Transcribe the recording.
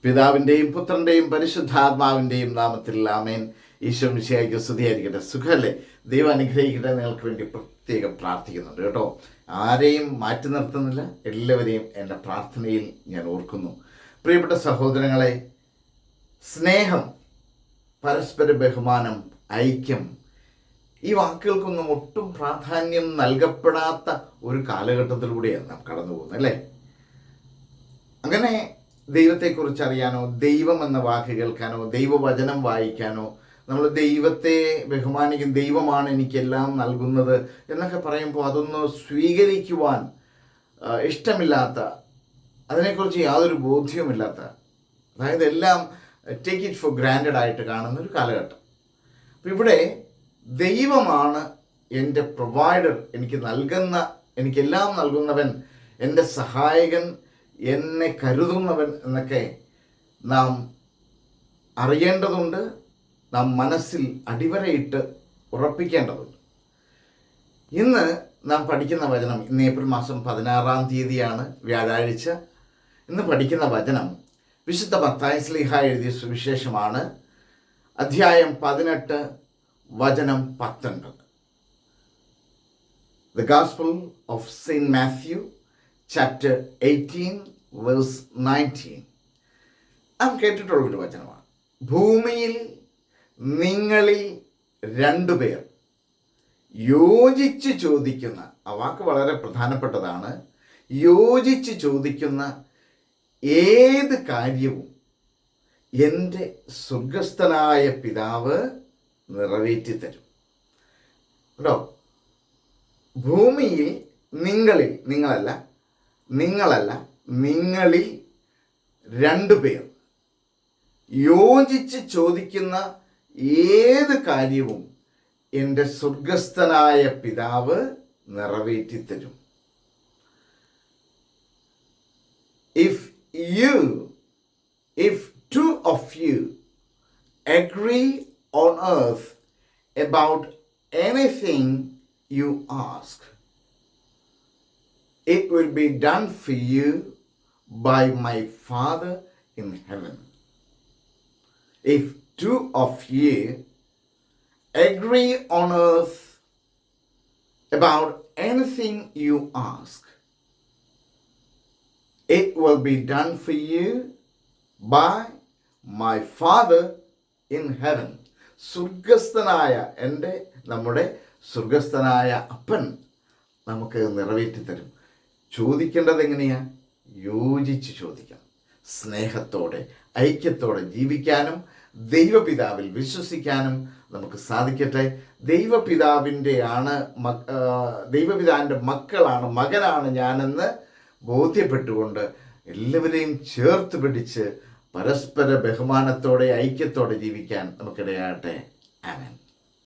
പിതാവിൻ്റെയും പുത്രൻ്റെയും പരിശുദ്ധാത്മാവിൻ്റെയും നാമത്തിൽ ആമേൻ. ഈശോ മിശിഹായ്ക്ക് സ്തുതിയായിരിക്കട്ടെ. സുഖമല്ലേ? ദൈവം അനുഗ്രഹിക്കട്ടെ. നിങ്ങൾക്ക് വേണ്ടി പ്രത്യേകം പ്രാർത്ഥിക്കുന്നുണ്ട് കേട്ടോ. ആരെയും മാറ്റി നിർത്തുന്നില്ല, എല്ലാവരെയും എൻ്റെ പ്രാർത്ഥനയിൽ ഞാൻ ഓർക്കുന്നു. പ്രിയപ്പെട്ട സഹോദരങ്ങളെ, സ്നേഹം, പരസ്പര ബഹുമാനം, ഐക്യം, ഈ വാക്കുകൾക്കൊന്നും ഒട്ടും പ്രാധാന്യം നൽകപ്പെടാത്ത ഒരു കാലഘട്ടത്തിലൂടെയാണ് നാം കടന്നു പോകുന്നത്, അല്ലേ? അങ്ങനെ ദൈവത്തെക്കുറിച്ച് അറിയാനോ, ദൈവം എന്ന വാക്ക് കേൾക്കാനോ, ദൈവവചനം വായിക്കാനോ, നമ്മൾ ദൈവത്തെ ബഹുമാനിക്കും, ദൈവമാണ് എനിക്കെല്ലാം നൽകുന്നത് എന്നൊക്കെ പറയുമ്പോൾ അതൊന്ന് സ്വീകരിക്കുവാൻ ഇഷ്ടമില്ലാത്ത, അതിനെക്കുറിച്ച് യാതൊരു ബോധ്യവുമില്ലാത്ത, അതായത് എല്ലാം ടേക്ക് ഇറ്റ് ഫോർ ഗ്രാൻഡഡ് ആയിട്ട് കാണുന്ന ഒരു കാലഘട്ടം. അപ്പം ഇവിടെ ദൈവമാണ് എൻ്റെ പ്രൊവൈഡർ, എനിക്കെല്ലാം നൽകുന്നവൻ, എൻ്റെ സഹായകൻ, എന്നെ കരുതുന്നവൻ എന്നൊക്കെ നാം അറിയേണ്ടതുണ്ട്. നാം മനസ്സിൽ അടിവരയിട്ട് ഉറപ്പിക്കേണ്ടതുണ്ട്. ഇന്ന് നാം പഠിക്കുന്ന വചനം, ഇന്ന് ഏപ്രിൽ മാസം 16-ാം തീയതിയാണ്, വ്യാഴാഴ്ച. ഇന്ന് പഠിക്കുന്ന വചനം വിശുദ്ധ മത്തായി ശ്ലീഹ എഴുതിയ സുവിശേഷമാണ്. അധ്യായം 18, വചനം 19. The Gospel of St. Matthew, chapter 18, verse 19. നാം കേട്ടിട്ടുള്ളൊരു വചനമാണ്. ഭൂമിയിൽ നിങ്ങളിൽ 2 പേർ യോജിച്ച് ചോദിക്കുന്ന, ആ വാക്ക് വളരെ പ്രധാനപ്പെട്ടതാണ്, യോജിച്ച് ചോദിക്കുന്ന ഏത് കാര്യവും എൻ്റെ സ്വർഗസ്ഥനായ പിതാവ് നിറവേറ്റി തരും. കേട്ടോ, ഭൂമിയിൽ നിങ്ങളിൽ, നിങ്ങളിൽ 2 പേർ യോജിച്ച് ചോദിക്കുന്ന ഏത് കാര്യവും എൻ്റെ സ്വർഗസ്ഥനായ പിതാവ് നിറവേറ്റി തരും. If 2 of you agree on earth about anything you ask, it will be done for you by my Father in heaven. If 2 of you agree on earth about anything you ask, it will be done for you by my Father in heaven. നമ്മുടെ സ്വർഗസ്ഥനായ അപ്പൻ നമുക്ക് നിറവേറ്റി തരും. ചോദിക്കേണ്ടത് എങ്ങനെയാ? യോജിച്ച് ചോദിക്കണം. സ്നേഹത്തോടെ, ഐക്യത്തോടെ ജീവിക്കാനും ദൈവപിതാവിൽ വിശ്വസിക്കാനും നമുക്ക് സാധിക്കട്ടെ. ദൈവപിതാവിൻ്റെ മക്കളാണ്, മകനാണ് ഞാനെന്ന് ബോധ്യപ്പെട്ടുകൊണ്ട് എല്ലാവരെയും ചേർത്ത് പിടിച്ച് പരസ്പര ബഹുമാനത്തോടെ, ഐക്യത്തോടെ ജീവിക്കാൻ നമുക്കിടയാകട്ടെ. ആമേൻ.